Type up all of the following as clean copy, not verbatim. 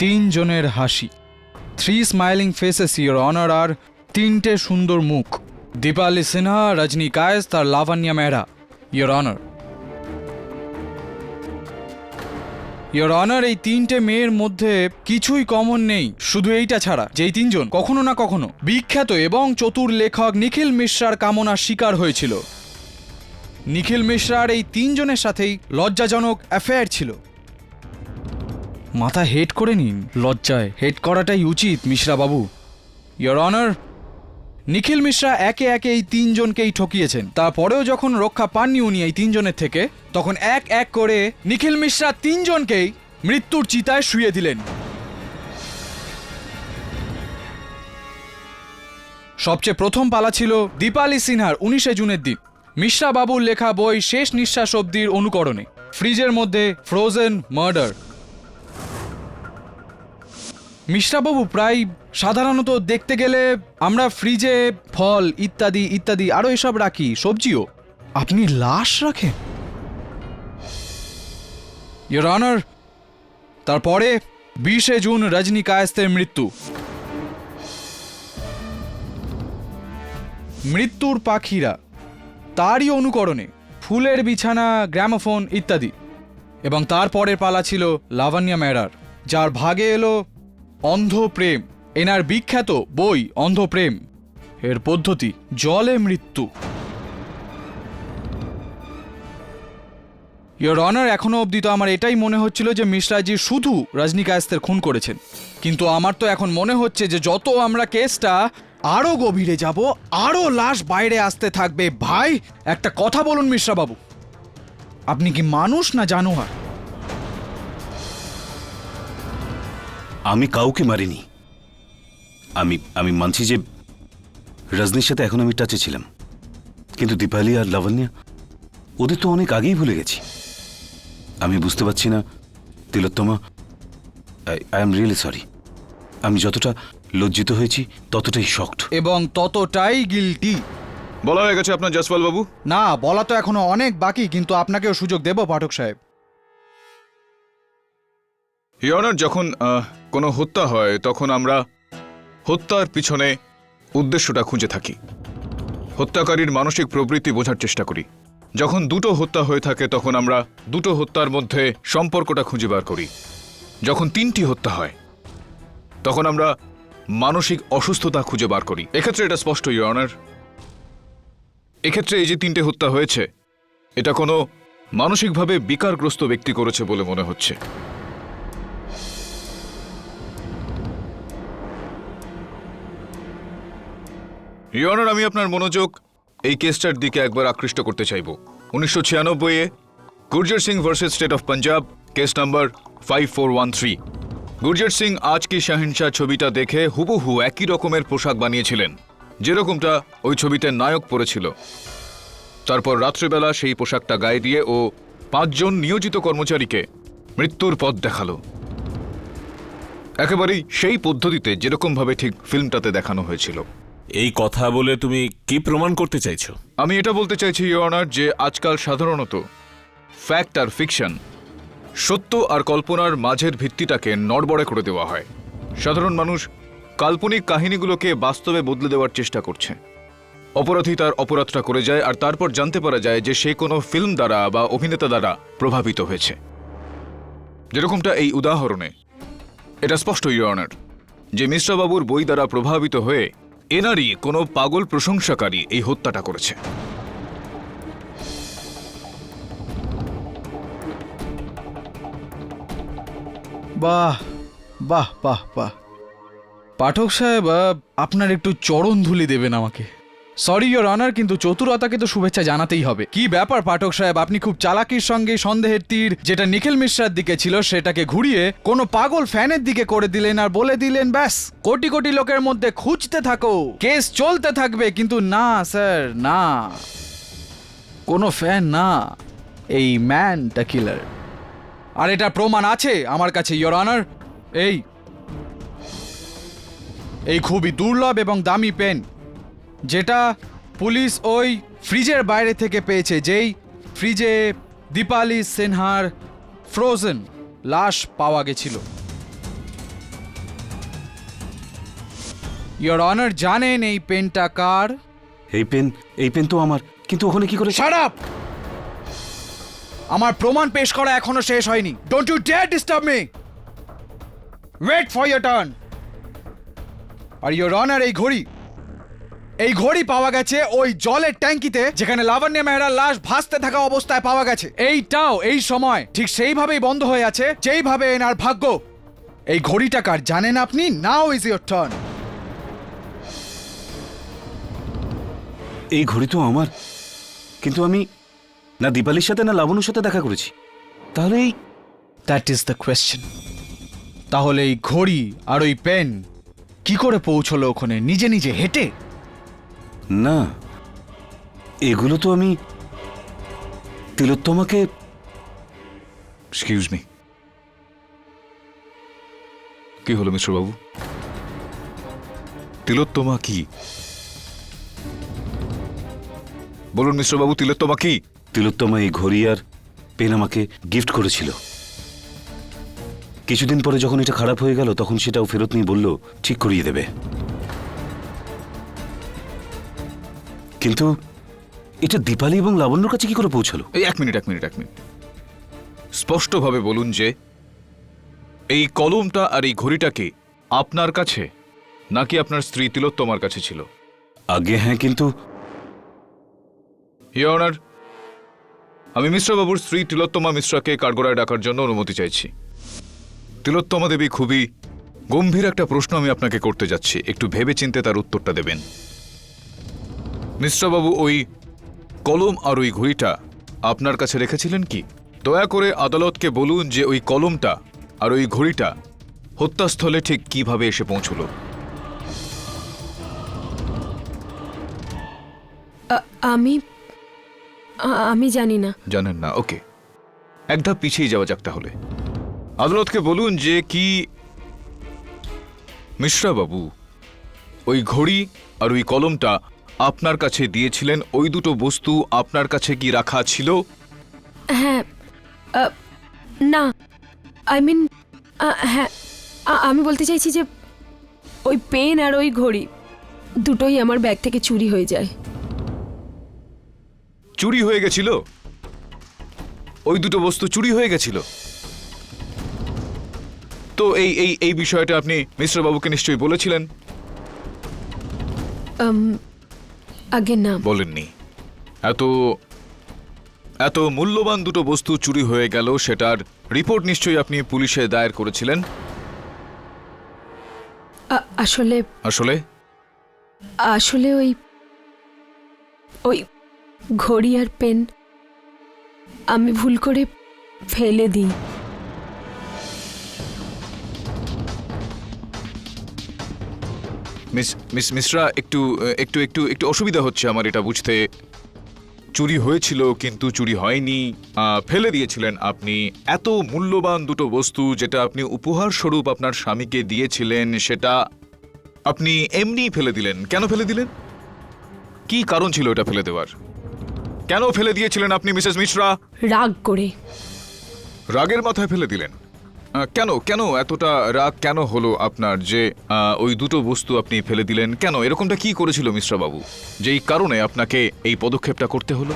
তিনজনের হাসি, 3 smiling faces your honour, আর 3টে সুন্দর মুখ, দীপালি সিনহা, রজনী কায়েস্ত আর Labanya Mehra your honour. Your honour, এই 3টে মেয়ের মধ্যে কিছুই কমন নেই, শুধু এইটা ছাড়া, যেই 3জন কখনো না কখনো বিখ্যাত এবং চতুর লেখক নিখিল মিশ্রার কামনার শিকার হয়েছিল। নিখিল মিশ্রার এই 3জনের সাথেই লজ্জাজনক অ্যাফেয়ার ছিল। মাথা হেড করে নিন, লজ্জায় হেড করাটাই উচিত মিশ্রা বাবু। ইয়োর অনার, নিখিল মিশ্রা একে একে এই 3জনকেই ঠকিয়েছেন। তারপরেও যখন রক্ষা পাননি উনি এই 3জনের থেকে, তখন এক এক করে নিখিল মিশ্রা 3জনকেই মৃত্যুর চিতায় শুইয়ে দিলেন। সবচেয়ে প্রথম পালা ছিল দীপালি সিনহার 19শে জুনের দিন, মিশ্রা বাবুর লেখা বই শেষ নিঃশ্বাস অবধির অনুকরণে, ফ্রিজের মধ্যে ফ্রোজেন মার্ডার। মিশ্রাবাবু, প্রায় সাধারণত দেখতে গেলে আমরা ফ্রিজে ফল ইত্যাদি ইত্যাদি আরও এসব রাখি, সবজিও, আপনি লাশ রাখেন? ইয়োর অনার, তারপরে 20শে জুন রজনী কায়েস্তের মৃত্যু। মৃত্যুর পাখিরা, তারই অনুকরণে ফুলের বিছানা, গ্রামোফোন ইত্যাদি। এবং তারপরের পালা ছিল লাবণ্য মেহরার, যার ভাগে এলো অন্ধ প্রেম, এনার বিখ্যাত বই অন্ধ প্রেম, এর পদ্ধতি জলে মৃত্যু। ইয়োর অনার, এখনো অবধি তো আমার এটাই মনে হচ্ছিল যে মিশ্রাজি শুধু রজনী কায়েস্তের খুন করেছেন, কিন্তু আমার তো এখন মনে হচ্ছে যে যত আমরা কেসটা আরো গভীরে যাব, আরো লাশ বাইরে আসতে থাকবে। ভাই, একটা কথা বলুন মিশ্রা বাবু, আপনি কি মানুষ না জানোয়ার? আমি কাউকে মারিনি। আমি মানছি যে রজনীর সাথে এখন আমি টাচে ছিলাম, কিন্তু দীপালি আর লাবণ্য, ওদের তো অনেক আগেই ভুলে গেছি। আমি বুঝতে পারছি না তিলোত্তমা, আই এম রিয়েলি সরি। আমি যতটা লজ্জিত হয়েছি ততটাই শকড এবং ততটাই গিল্টি। বলা হয়ে গেছে আপনার জসপাল বাবু? না, বলা তো এখনো অনেক বাকি, কিন্তু আপনাকেও সুযোগ দেব পাঠক সাহেব। ইয়োর অনার, যখন কোনো হত্যা হয় তখন আমরা হত্যার পিছনে উদ্দেশ্যটা খুঁজে থাকি, হত্যাকারীর মানসিক প্রবৃত্তি বোঝার চেষ্টা করি। যখন দুটো হত্যা হয়ে থাকে তখন আমরা দুটো হত্যার মধ্যে সম্পর্কটা খুঁজে বার করি। যখন 3টি হত্যা হয় তখন আমরা মানসিক অসুস্থতা খুঁজে বার করি। এক্ষেত্রে এটা স্পষ্ট ইয়োর অনার, এক্ষেত্রে এই যে 3টে হত্যা হয়েছে, এটা কোনো মানসিকভাবে বিকারগ্রস্ত ব্যক্তি করেছে বলে মনে হচ্ছে। ইয়োর অনার, আমি আপনার মনোযোগ এই কেসটার দিকে একবার আকৃষ্ট করতে চাইব। 1996-এ Gurjar Singh versus state of Punjab, case number 5413। Gurjar Singh আজ কি শাহিনশাহ ছবিটা দেখে হুবহু একই রকমের পোশাক বানিয়েছিলেন যেরকমটা ওই ছবিতে নায়ক পরেছিল। তারপর রাত্রেবেলা সেই পোশাকটা গায়ে দিয়ে ও 5 জন নিয়োজিত কর্মচারীকে মৃত্যুর পথ দেখালো, একেবারেই সেই পদ্ধতিতে যেরকমভাবে ঠিক ফিল্মটাতে দেখানো হয়েছিল। এই কথা বলে তুমি কি প্রমাণ করতে চাইছো? আমি এটা বলতে চাইছি ইয়োর অনার যে আজকাল সাধারণত ফ্যাক্ট আর ফিকশন, সত্য আর কল্পনার মাঝের ভিত্তিটাকে নড়বড়ে করে দেওয়া হয়। সাধারণ মানুষ কাল্পনিক কাহিনীগুলোকে বাস্তবে বদলে দেওয়ার চেষ্টা করছে। অপরাধী তার অপরাধটা করে যায় আর তারপর জানতে পারা যায় যে সে কোনো ফিল্ম দ্বারা বা অভিনেতা দ্বারা প্রভাবিত হয়েছে। যেরকমটা এই উদাহরণে এটা স্পষ্ট ইয়োর অনার যে মিশ্রা বাবুর বই দ্বারা প্রভাবিত হয়ে এনারই কোনো পাগল প্রশংসাকারী এই হত্যাটা করেছে। বাহ বাহ বাহ বাহ, পাঠক সাহেব, আপনার একটু চরণ ধুলি দেবেন আমাকে। সরি ইয়োর অনার, কিন্তু চতুরতাকে তো শুভেচ্ছা জানাতেই হবে। কি ব্যাপার পাঠক সাহেব, আপনি খুব চালাকির সঙ্গে সন্দেহের তীর যেটা নিখিল মিশ্রার দিকে ছিল সেটাকে ঘুরিয়ে কোনো পাগল ফ্যানের দিকে করে দিলেন আর বলে দিলেন ব্যাস কোটি কোটি লোকের মধ্যে খুঁজতে থাকো, কেস চলতে থাকবে। কিন্তু না স্যার, না, কোনো ফ্যান না, এই ম্যানটা কিলার। আর এটা প্রমাণ আছে আমার কাছে ইয়োর অনার। এই খুবই দুর্লভ এবং দামি পেন, যেটা পুলিশ ওই ফ্রিজের বাইরে থেকে পেয়েছে, যেই ফ্রিজে দীপালি সিনহার ফ্রোজেন লাশ পাওয়া গেছিল। ইয়োর অনার জানেন এই পেনটা কার? এই পেন তো আমার, কিন্তু ওখানে কি করে? Shut up! আমার প্রমাণ পেশ করা এখনো শেষ হয়নি। Don't you dare disturb me. Wait for your turn. আর ইয়োর অনার, এই ঘড়ি পাওয়া গেছে ওই জলের ট্যাঙ্কিতে যেখানে লাবণ্য মেহরার লাশ ভাসতে থাকা অবস্থায় পাওয়া গেছে। এইটাও এই সময় ঠিক সেইভাবেই বন্ধ হয়ে আছে যেইভাবে এনার ভাগ্য। এই ঘড়িটা কার জানেন আপনি? Now is your turn. এই ঘড়ি তো আমার, কিন্তু আমি না দীপালির সাথে না লাবণ্যর সাথে দেখা করেছি। তাহলে এই দ্যাট ইজ দ্য কোয়েশ্চেন। তাহলে এই ঘড়ি আর ওই পেন কি করে পৌঁছলো ওখানে নিজে নিজে হেঁটে? না, এগুলো তো আমি তিলোত্তমাকে। এক্সকিউজ মি, কি হলো মিস্টার বাবু? তিলোত্তমা কি? বলুন মিস্টার বাবু, তিলোত্তমা কি? তিলোত্তমা এই ঘড়ি আর পেন আমাকে গিফট করেছিল। কিছুদিন পরে যখন এটা খারাপ হয়ে গেল তখন সেটাও ফেরত নিয়ে বলল ঠিক করিয়ে দেবে। কিন্তু এটা দীপালি এবং লাবণ্যর কাছে কি করে পৌঁছালো? এই এক মিনিট। স্পষ্টভাবে বলুন যে এই কলমটা আর এই ঘড়িটাকে আপনার কাছে নাকি আপনার স্ত্রী তিলোত্তমার কাছে ছিল? আগে হ্যাঁ, কিন্তু ইয়োর অনার, আমি মিশ্রা বাবুর স্ত্রী তিলোত্তমা মিশ্রাকে কাঠগড়ায় ডাকার জন্য অনুমতি চাইছি। তিলোত্তমা দেবী, খুবই গম্ভীর একটা প্রশ্ন আমি আপনাকে করতে যাচ্ছি, একটু ভেবেচিন্তে তার উত্তরটা দেবেন। মিশ্রা বাবু ওই কলম আর ওই ঘড়িটা আপনার কাছে রেখেছিলেন কি? দয়া করে আদালতকে বলুন যে ওই কলমটা আর ওই ঘড়িটা হত্যাস্থলে ঠিক কিভাবে এসে পৌঁছলো। আমি জানি না। জানেন না? ওকে, এক ধাপ পিছিয়ে যাওয়া যাক তাহলে। আদালতকে বলুন যে কি মিশ্রা বাবু ওই ঘড়ি আর ওই কলমটা আপনার কাছে দিয়েছিলেন, ওই দুটো বস্তু আপনার কাছে কি রাখা ছিল? হ্যাঁ, না, আই মিন হ্যাঁ, আমি বলতে চাইছি যে ওই পেন আর ওই ঘড়ি দুটোই আমার ব্যাগ থেকে চুরি হয়ে যায়। চুরি হয়ে গেছিল? ওই দুটো বস্তু চুরি হয়ে গেছিল? তো এই বিষয়টা আপনি মিশ্রা বাবুকে নিশ্চয়ই বলেছিলেন? আগে না। বলেননি? এত মূল্যবান দুটো বস্তু চুরি হয়ে গেল, সেটার রিপোর্ট নিশ্চয়ই আপনি পুলিশে দায়ের করেছিলেন? আসলে আসলে আসলে ওই ঘড়ি আর পেন আমি ভুল করে ফেলে দিই। মিস মিশ্রা, একটু একটু একটু একটু অসুবিধা হচ্ছে আমার এটা বুঝতে। চুরি হয়েছিল কিন্তু চুরি হয়নি, ফেলে দিয়েছিলেন আপনি। এত মূল্যবান দুটো বস্তু যেটা আপনি উপহার স্বরূপ আপনার স্বামীকে দিয়েছিলেন, সেটা আপনি এমনি ফেলে দিলেন। কেন ফেলে দিলেন? কি কারণ ছিল এটা ফেলে দেওয়ার? কেন ফেলে দিয়েছিলেন আপনি মিসেস মিশ্রা? রাগ করে। রাগের মাথায় ফেলে দিলেন? কেন কেন এতটা রাগ কেন হলো আপনার যে ওই দুটো বস্তু আপনি ফেলে দিলেন? কেন এরকমটা কি করেছিল মিশ্রা বাবু যেই কারণে আপনাকে এই পদক্ষেপটা করতে হলো?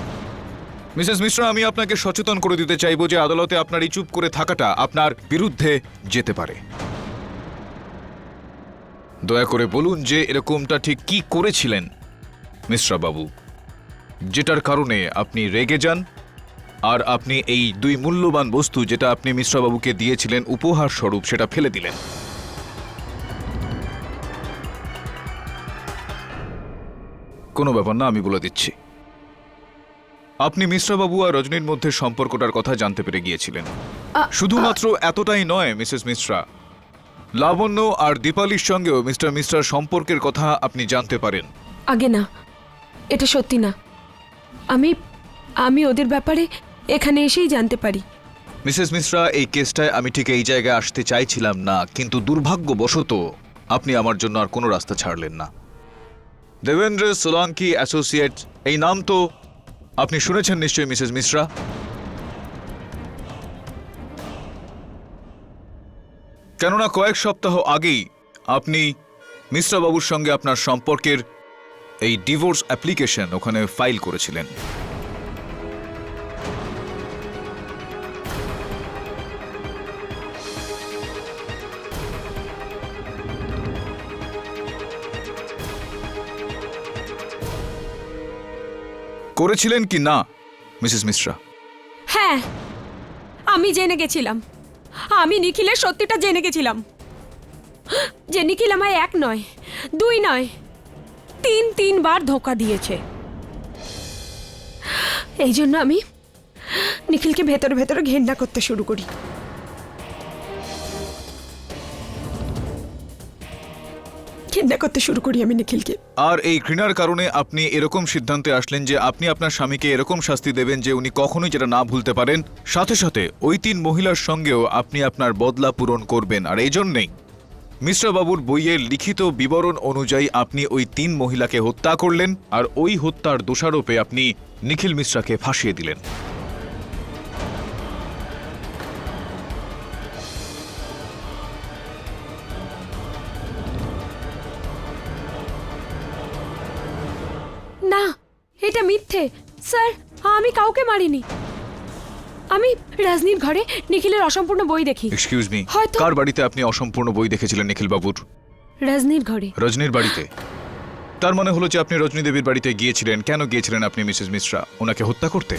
মিসেস মিশ্রা, আমি আপনাকে সচেতন করে দিতে চাইবো যে আদালতে আপনার এই চুপ করে থাকাটা আপনার বিরুদ্ধে যেতে পারে। দয়া করে বলুন যে এরকমটা ঠিক কি করেছিলেন মিশ্রা বাবু যেটার কারণে আপনি রেগে যান আর আপনি এই দুই মূল্যবান বস্তু যেটা আপনি মিশ্রা বাবুকে দিয়েছিলেন উপহার স্বরূপ সেটা ফেলে দিলেন। কোনো ব্যাপার না, আমি বলে দিচ্ছি। আপনি মিশ্রা বাবু আর রজনীর মধ্যে সম্পর্কটার কথা জানতে পেরে গিয়েছিলেন। শুধুমাত্র এতটাই নয় মিসেস মিশ্রা, লাবণ্য আর দীপালির সঙ্গেও মিস্টার মিশ্রার সম্পর্কের কথা আপনি জানতে পারেন। আগে না, এটা সত্যি না। আমি ওদের ব্যাপারে এখানে এসেই জানতে পারি। মিসেস মিশ্রা, এই কেসটায় আমি ঠিক এই জায়গায় আসতে চাইছিলাম না, কিন্তু দুর্ভাগ্যবশত আপনি আমার জন্য আর কোনো রাস্তা ছাড়লেন না। দেবেন্দ্র সোলাঙ্কি অ্যাসোসিয়েটস, এই নাম তো আপনি শুনেছেন নিশ্চয়ই মিসেস মিশ্রা। কেননা কয়েক সপ্তাহ আগেই আপনি মিশ্রা বাবুর সঙ্গে আপনার সম্পর্কের এই ডিভোর্স অ্যাপ্লিকেশন ওখানে ফাইল করেছিলেন। করেছিলেন কি না মিসেস মিশ্রা? হ্যাঁ, আমি জেনে গেছিলাম। আমি নিখিলের সত্যিটা জেনে গেছিলাম যে নিখিল আমায় 1 নয় 2 নয় 3 বার ধোকা দিয়েছে। এই জন্য আমি নিখিলকে ভেতরে ভেতরে ঘেন্না করতে শুরু করি। ঘেন্না করতে শুরু করি আমি নিখিলকে। আর এই ঘৃণার কারণে আপনি এরকম সিদ্ধান্তে আসলেন যে আপনি আপনার স্বামীকে এরকম শাস্তি দেবেন যে উনি কখনোই যেটা না ভুলতে পারেন। সাথে সাথে ওই 3 মহিলার সঙ্গেও আপনি আপনার বদলা পূরণ করবেন। আর এই জন্যেই মিশ্রা বাবুর বইয়ের লিখিত বিবরণ অনুযায়ী আপনি ওই 3 মহিলাকে হত্যা করলেন, আর ওই হত্যার দোষারোপে আপনি নিখিল মিশ্রাকে ফাঁসিয়ে দিলেন। না, এটা মিথ্যে স্যার। আমি কাউকে মারিনি। আমি রাজনীর ঘরে নিখিলের অসম্পূর্ণ বই দেখি। এক্সকিউজ মি, হয়তো- কার বাড়িতে আপনি অসম্পূর্ণ বই দেখেছিলেন নিখিল বাবুর? রাজনীর ঘরে। রজনীর বাড়িতে। তার মানে হলো যে আপনি রজনী দেবীর বাড়িতে গিয়েছিলেন। কেন গিয়েছিলেন আপনি মিসেস মিশ্রা? ওনাকে হত্যা করতে?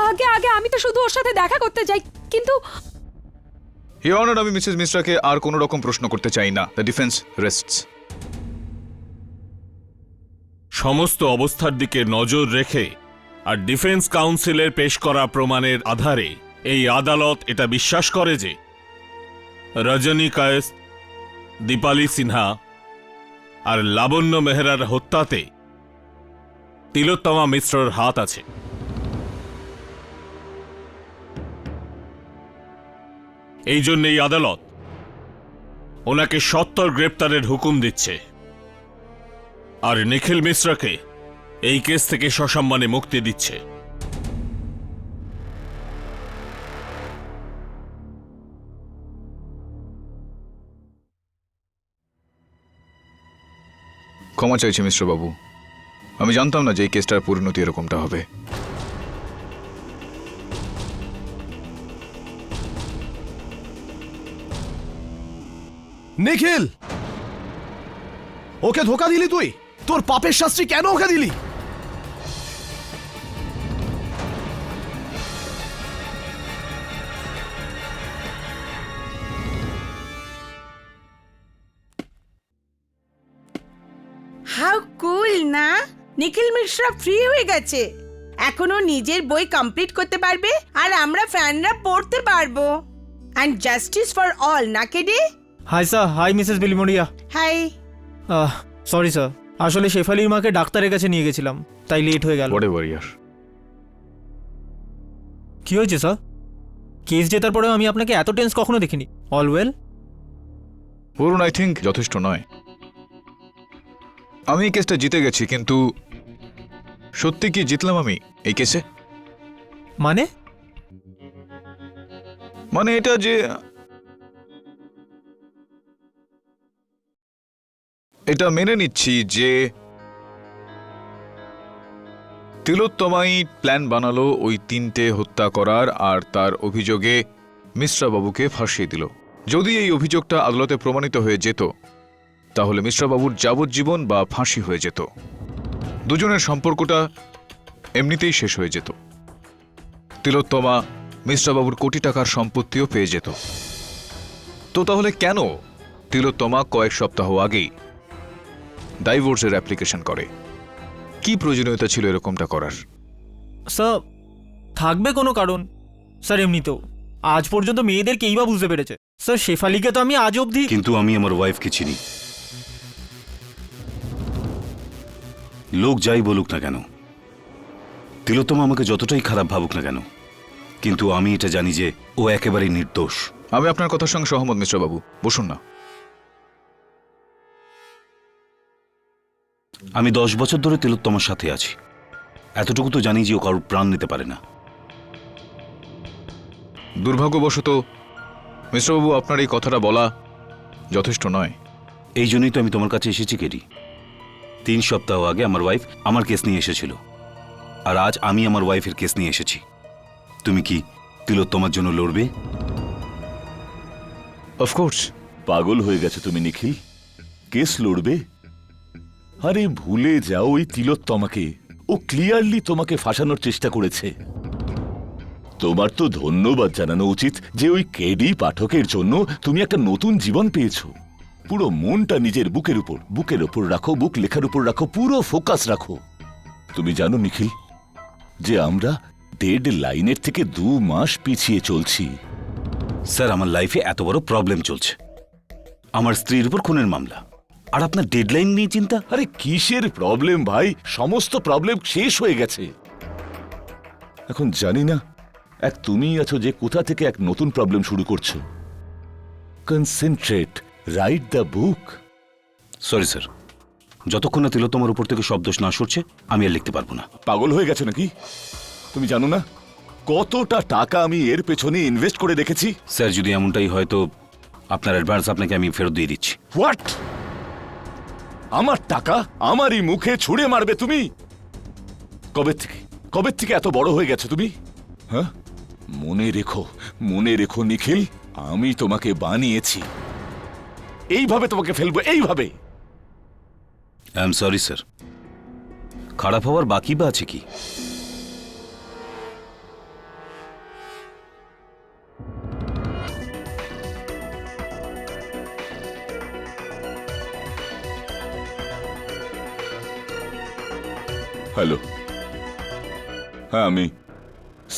আগে আগে আমি তো শুধু ওর সাথে দেখা করতে যাই, কিন্তু ইওর অনার, আমি মিসেস মিশ্রাকে আর কোনো রকম প্রশ্ন করতে চাই না। The defence রেস্টস। সমস্ত অবস্থার দিকে নজর রেখে আর ডিফেন্স কাউন্সিলের পেশ করা প্রমাণের আধারে এই আদালত এটা বিশ্বাস করে যে রজনী কায়েস, দীপালি সিনহা আর লাবণ্য মেহরার হত্যাতে তিলোত্তমা মিশ্রর হাত আছে। এই জন্য এই আদালত ওনাকে সত্বর গ্রেপ্তারের হুকুম দিচ্ছে আর নিখিল মিশ্রাকে এই কেস থেকে সসম্মানে মুক্তি দিচ্ছে। ক্ষমা চাইছি মিশ্র বাবু, আমি জানতাম না যে এই কেসটার পরিণতি এরকমটা হবে। নিখিল, ওকে ধোকা দিলি তুই? তোর পাপের শাস্তি কেন ওকে দিলি? হাউ কুল না, নিখিল মিশ্রা ফ্রি হয়ে গেছে। এখনো নিজের বই কমপ্লিট করতে পারবে আর আমরা ফ্যানরা পড়তে পারবো। অ্যান্ড জাস্টিস ফর অল, না কেডে? Hi sir. Hi Mrs Bilimoria. Hi. Sorry sir, আসলে শেফালির মাকে ডাক্তারের কাছে নিয়ে গেছিলাম, তাই লেট হয়ে গেল। হোয়াটএভার ইয়ার। কি হয়েছে স্যার? কেস জেতার পরেও আমি আপনাকে এত টেন্স কখনো দেখিনি। All well? বলুন, আই থিঙ্ক যথেষ্ট নয়। আমি এই কেসটা জিতে গেছি, কিন্তু সত্যি কি জিতলাম আমি এই কেসে? মানে? মানে এটা যে এটা মেনে নিচ্ছি যে তিলোত্তমাই প্ল্যান বানালো ওই 3টে হত্যা করার, আর তার অভিযোগে মিশ্রা বাবুকে ফাঁসিয়ে দিল। যদি এই অভিযোগটা আদালতে প্রমাণিত হয়ে যেত তাহলে মিশ্রা বাবুর যাবজ্জীবন বা ফাঁসি হয়ে যেত। দুজনের সম্পর্কটা এমনিতেই শেষ হয়ে যেত। তিলোত্তমা মিশ্রা বাবুর কোটি টাকার সম্পত্তিও পেয়ে যেত। তো তাহলে কেন তিলোত্তমা কয়েক সপ্তাহ আগেই ডাইভোর্সের অ্যাপ্লিকেশন করে? কি প্রয়োজনীয়তা ছিল এরকমটা করার? স্যার, থাকবে কোনো কারণ। স্যার, এমনিতেও আজ পর্যন্ত মেয়েদের কেই বা বুঝতে পেরেছে। স্যার, শেফালিকে তো আমি আজ অবধি। কিন্তু আমি আমার ওয়াইফকে চিনি। লোক যাই বলুক না কেন, তিলোত্তমা আমাকে যতটাই খারাপ ভাবুক না কেন, কিন্তু আমি এটা জানি যে ও একেবারেই নির্দোষ। আমি আপনার কথার সঙ্গে সহমত মিশ্রবাবু, বসুন না। আমি 10 বছর ধরে তিলোত্তমার সাথে আছি। এতটুকু তো জানি যে ও কারোর প্রাণ নিতে পারে না। দুর্ভাগ্যবশত মিশ্রবাবু আপনার এই কথাটা বলা যথেষ্ট নয়। এই জন্যই তো আমি তোমার কাছে এসেছি কেডি। 3 সপ্তাহ আগে আমার ওয়াইফ আমার কেস নিয়ে এসেছিল, আর আজ আমি আমার ওয়াইফের কেস নিয়ে এসেছি। তুমি কি তিলোত্তমার জন্য লড়বে? অফকোর্স। পাগল হয়ে গেছে তুমি নিখিল, কেস লড়বে? আরে ভুলে যাও ওই তিলোত্তমাকে, ও ক্লিয়ারলি তোমাকে ফাঁসানোর চেষ্টা করেছে। তোমার তো ধন্যবাদ জানানো উচিত যে ওই কেডি পাঠকের জন্য তুমি একটা নতুন জীবন পেয়েছো। পুরো মনটা নিজের বুকের উপর রাখো, বুক লেখার উপর রাখো, পুরো ফোকাস রাখো। তুমি জানো নিখিল যে আমরা ডেড লাইনের থেকে 2 মাস পিছিয়ে চলছি। স্যার, আমার লাইফে এত বড় প্রবলেম চলছে, আমার স্ত্রীর উপর খুনের মামলা, আর আপনার ডেডলাইন নিয়ে চিন্তা? আরে কিসের প্রবলেম ভাই, সমস্ত প্রবলেম শেষ হয়ে গেছে। এখন জানি না এক তুমিই আছো যে কোথা থেকে এক নতুন প্রবলেম শুরু করছো। Concentrate, write the book. Sorry sir, যতক্ষণ না তিলোত্তমার উপর থেকে সব দোষ না সরছে আমি আর লিখতে পারবো না। পাগল হয়ে গেছো নাকি? তুমি জানো না কতটা টাকা আমি এর পেছনে ইনভেস্ট করে রেখেছি? স্যার, যদি এমনটাই হয় তো আপনার অ্যাডভান্স আপনাকে আমি ফেরত দিয়ে দিচ্ছি। হোয়াট? আমার টাকা আমারই মুখে ছুঁড়ে মারবে তুমি? কবে থেকে এত বড় হয়ে গেছো তুমি? হ্যাঁ, মনে রেখো নিখিল, আমি তোমাকে বানিয়েছি, এইভাবে তোমাকে ফেলবো, এইভাবে। আই এম সরি স্যার, খারাপ হওয়ার বাকি বা আছে কি? হ্যালো, হ্যাঁ আমি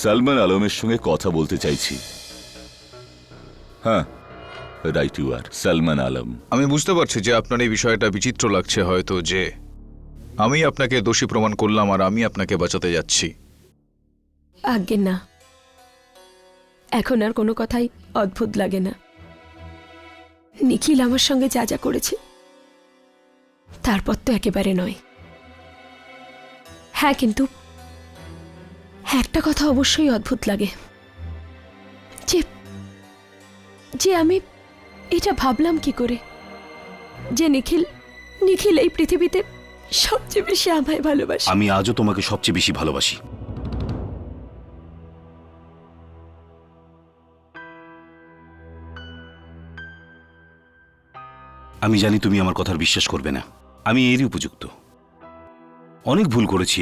সালমান আলমের সঙ্গে কথা বলতে চাইছি। হ্যাঁ, right, you are Salman Alam. আমি বুঝতে পারছি যে আপনার এই বিষয়টা বিচিত্র লাগছে হয়তো, যে আমি আপনাকে দোষী প্রমাণ করলাম আর আমি আপনাকে বাঁচাতে যাচ্ছি। আজ্ঞে না, এখন আর কোনো কথাই অদ্ভুত লাগে না। নিখিল আমার সঙ্গে যা যা করেছে তারপর তো একেবারে নয়। হ্যাঁ, কিন্তু একটা কথা অবশ্যই অদ্ভুত লাগে, যে যে আমি এটা ভাবলাম কি করে যে নিখিল এই পৃথিবীতে সবচেয়ে বেশি আমায় ভালোবাসে। আমি আজও তোমাকে সবচেয়ে বেশি ভালোবাসি। আমি জানি তুমি আমার কথার বিশ্বাস করবে না, আমি এরই উপযুক্ত। অনেক ভুল করেছি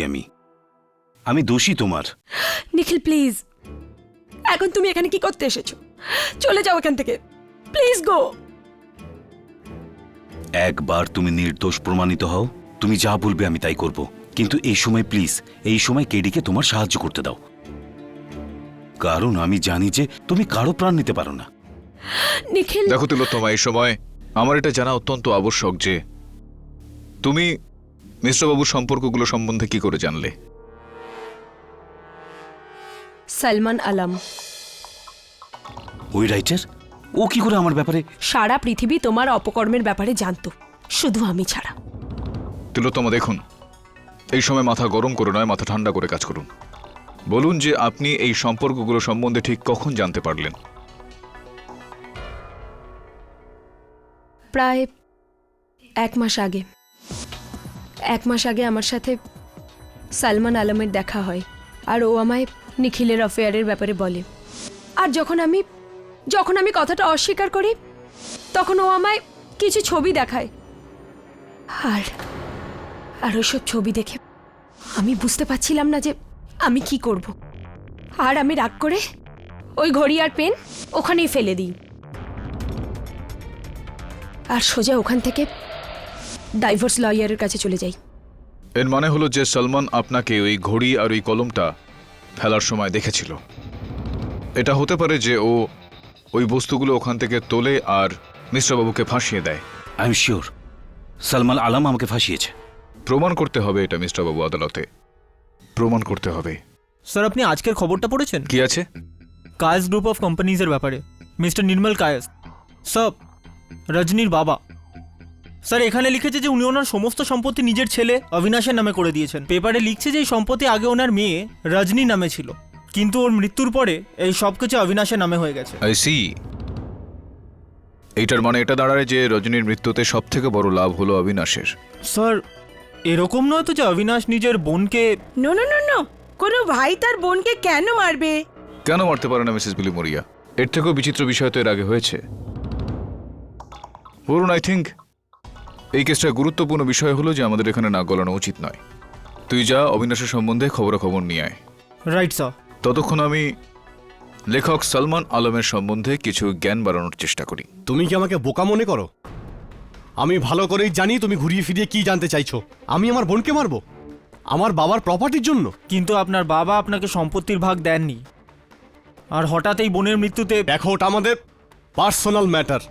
আমি দোষী তোমার। নিখিল প্লিজ, এখন তুমি এখানে কি করতে এসেছো? চলে যাও এখান থেকে, প্লিজ গো। একবার তুমি নির্দোষ প্রমাণিত হও, তুমি যা বলবে আমি তাই করব, কিন্তু এই সময় প্লিজ, এই সময় কেডিকে তোমার সাহায্য করতে দাও, কারণ আমি জানি যে তুমি কারো প্রাণ নিতে পারো না। নিখিল দেখো তিলোত্তমা, এই সময় আমার এটা জানা অত্যন্ত আবশ্যক যে তুমি মিশ্রবাবুর সম্পর্কগুলো সম্বন্ধে কি করে জানলে? সালমান আলম, ওই রাইটার, ও কি করে আমার ব্যাপারে? সারা পৃথিবী তোমার অপকর্মের ব্যাপারে জানতো, শুধু আমি ছাড়া। তিলোত্তমা দেখুন, এই সময় মাথা গরম করে নয়, মাথা ঠান্ডা করে কাজ করুন। বলুন যে আপনি এই সম্পর্কগুলো সম্বন্ধে ঠিক কখন জানতে পারলেন? প্রায় 1 মাস আগে। 1 মাস আগে আমার সাথে সালমান আলমের দেখা হয়, আর ও আমায় নিখিলের অ্যাফেয়ারের ব্যাপারে বলে। আর যখন আমি কথাটা অস্বীকার করি, তখন ও আমায় কিছু ছবি দেখায়, আর ওইসব ছবি দেখে আমি বুঝতে পারছিলাম না যে আমি কি করব। আর আমি রাগ করে ওই ঘড়ি আর পেন ওখানেই ফেলে দিই, আর সোজা ওখান থেকে ডাইভোর্স লয়ারের কাছে চলে যাই। এর মানে হলো যে সলমান আপনাকে ওই ঘড়ি আর ওই কলমটা ফেলার সময় দেখেছিল। এটা হতে পারে যে ও ওই বস্তুগুলো ওখান থেকে তোলে আর মিশ্রবাবুকে ফাঁসিয়ে দেয়। I am sure Salman Alam আমাকে ফাঁসিয়েছে। প্রমাণ করতে হবে এটা মিশ্রবাবু, আদালতে প্রমাণ করতে হবে। স্যার, আপনি আজকের খবরটা পড়েছেন? কি আছে? কায়েস গ্রুপ অফ কোম্পানিজের ব্যাপারে। মিস্টার নির্মল কায়েস, স্যার, রজনীর বাবা। স্যার, এখানে লিখেছে যে উনি ওনার সমস্ত সম্পত্তি নিজের ছেলে অবিনাশের নামে করে দিয়েছেন। পেপারে লিখছে যে এই সম্পত্তি আগে ওনার মেয়ে রজনী নামে ছিল, কিন্তু ওর মৃত্যুর পরে এই সব কিছু অবিনাশের নামে হয়ে গেছে। I see. এইটার মানে এটা দাঁড়ায় যে রজনীর মৃত্যুতে সব থেকে বড় লাভ হলো অবিনাশের। স্যার এরকম নয় তো যে অবিনাশ নিজের বোনকে। নো নো নো নো, কোনো ভাই তার বোনকে কেন মারবে? কেন মারতে পারে না মিসেস বিলি মরিয়া? এর থেকেও বিচিত্র বিষয় তো এর আগে হয়েছে। বলুন, আই থিঙ্ক এই কেসটার গুরুত্বপূর্ণ বিষয় হলো যে আমাদের এখানে নাক গলানো উচিত নয়। তুই যা অবিনাশের সম্বন্ধে খবরাখবর নিয়ে আয়। Right sir. ততক্ষণ আমি লেখক সলমান আলমের সম্বন্ধে কিছু জ্ঞান বাড়ানোর চেষ্টা করি। তুমি কি আমাকে বোকা মনে করো? আমি ভালো করেই জানি তুমি ঘুরিয়ে ফিরিয়ে কি জানতে চাইছো। আমি আমার বোনকে মারবো আমার বাবার প্রপার্টির জন্য? কিন্তু আপনার বাবা আপনাকে সম্পত্তির ভাগ দেননি, আর হঠাৎ এই বোনের মৃত্যুতে। দেখো, ওটা আমাদের পার্সোনাল ম্যাটার,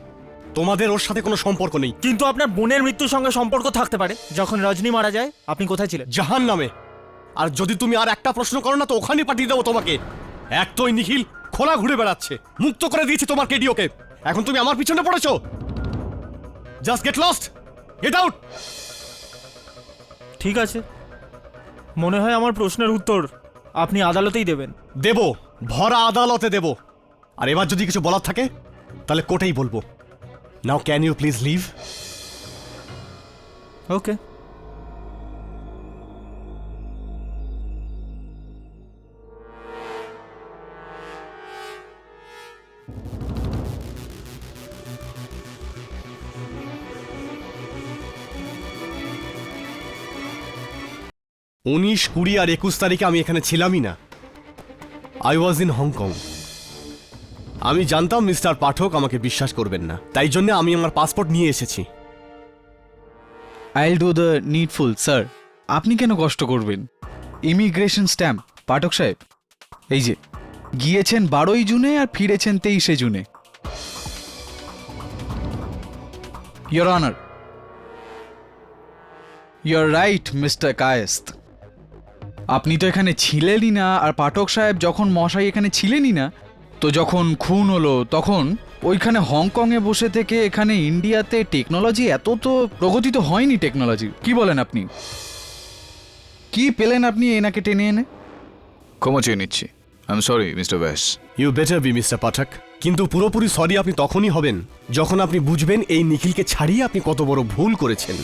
তোমাদের ওর সাথে কোনো সম্পর্ক নেই। কিন্তু আপনার বোনের মৃত্যুর সঙ্গে সম্পর্ক থাকতে পারে। যখন রজনী মারা যায় আপনি কোথায় ছিলেন? জাহান নামে। আর যদি তুমি আর একটা প্রশ্ন করো না তো ওখানে পাঠিয়ে দেবো তোমাকে। এক তো ওই নিখিল খোলা ঘুরে বেড়াচ্ছে, মুক্ত করে দিয়েছি তোমার কেডিওকে। এখন তুমি আমার পিছনে পড়েছো। Just get lost, get out. ঠিক আছে, মনে হয় আমার প্রশ্নের উত্তর আপনি আদালতেই দেবেন। দেব, ভরা আদালতে দেব। আর এবার যদি কিছু বলার থাকে তাহলে কোর্টেই বলবো। Now can you please leave? Okay. উনিশ, 20 আর 21 তারিখে আমি এখানে ছিলামই না। I was in Hong Kong. আমি জানতাম মিস্টার পাঠক আমাকে বিশ্বাস করবেন না, তাই জন্য আমি আমার পাসপোর্ট নিয়ে এসেছি। I'll do the needful sir. আপনি কেন কষ্ট করবেন? ইমিগ্রেশন স্ট্যাম্প পাঠক সাহেব, এই যে গিয়েছেন 12ই জুনে আর ফিরেছেন 23শে জুনে। Your honour, your right mister Kayasth. আপনি তো এখানে ছিলেনই না, আর পাঠক সাহেব যখন মশাই এখানে ছিলেনই না, তো যখন খুন হলো তখন ওইখানে হংকংয়ে বসে থেকে এখানে ইন্ডিয়াতে টেকনোলজি এত তো প্রগতি তো হয়নি টেকনোলজি। কি বলেন আপনি? কি পেলেন আপনি এনাকে টেনে এনে? ক্ষমা চেয়ে নিচ্ছি। আই এম সরি মিস্টার ব্যাস। ইউ বেটার বি মিস্টার পাঠক। কিন্তু পুরোপুরি সরি আপনি তখনই হবেন যখন আপনি বুঝবেন এই নিখিলকে ছাড়িয়ে আপনি কত বড় ভুল করেছেন।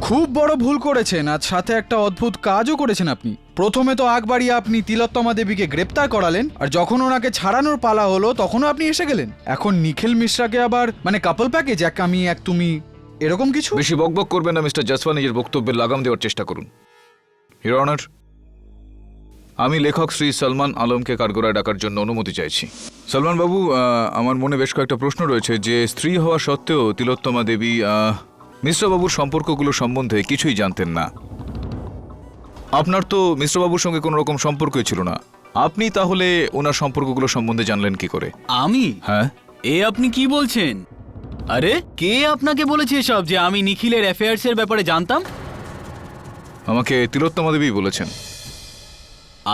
খুব বড় ভুল করেছেন, আর সাথে একটা অদ্ভুত কাজও করেছেন আপনি। প্রথমে তো আগ বাড়িয়ে আপনি তিলোত্তমা দেবীকে গ্রেপ্তার করালেন, আর যখন ওনাকে ছাড়ানোর পালা হলো তখনও আপনি এসে গেলেন। এখন নিখিল মিশ্রাকে আবার মানে কাপল প্যাকেজ, এক আমি এক তুমি, এরকম কিছু। বেশি বকবক করবেন না মিস্টার জসওয়াল, নিজের বক্তব্যে লাগাম দেওয়ার চেষ্টা করুন। ইওর অনার, আমি লেখক শ্রী সলমান আলমকে কাঠগড়ায় ডাকার জন্য অনুমতি চাইছি। সলমান বাবু, আমার মনে বেশ কয়েকটা প্রশ্ন রয়েছে যে স্ত্রী হওয়া সত্ত্বেও তিলোত্তমা দেবী মিশ্রবাবুর সম্পর্কগুলো সম্বন্ধে কিছুই জানতেন না। আপনার তো মিশ্রবাবুর সঙ্গে কোনো রকম সম্পর্কই ছিল না, আপনি তাহলে ওনার সম্পর্কগুলো সম্বন্ধে জানলেন কি করে? আমি? হ্যাঁ, এ আপনি কি বলছেন? আরে কে আপনাকে বলেছে এসব যে আমি নিখিলের অ্যাফেয়ার্সের ব্যাপারে জানতাম? আমাকে তিলোত্তমা দেবী বলেছেন।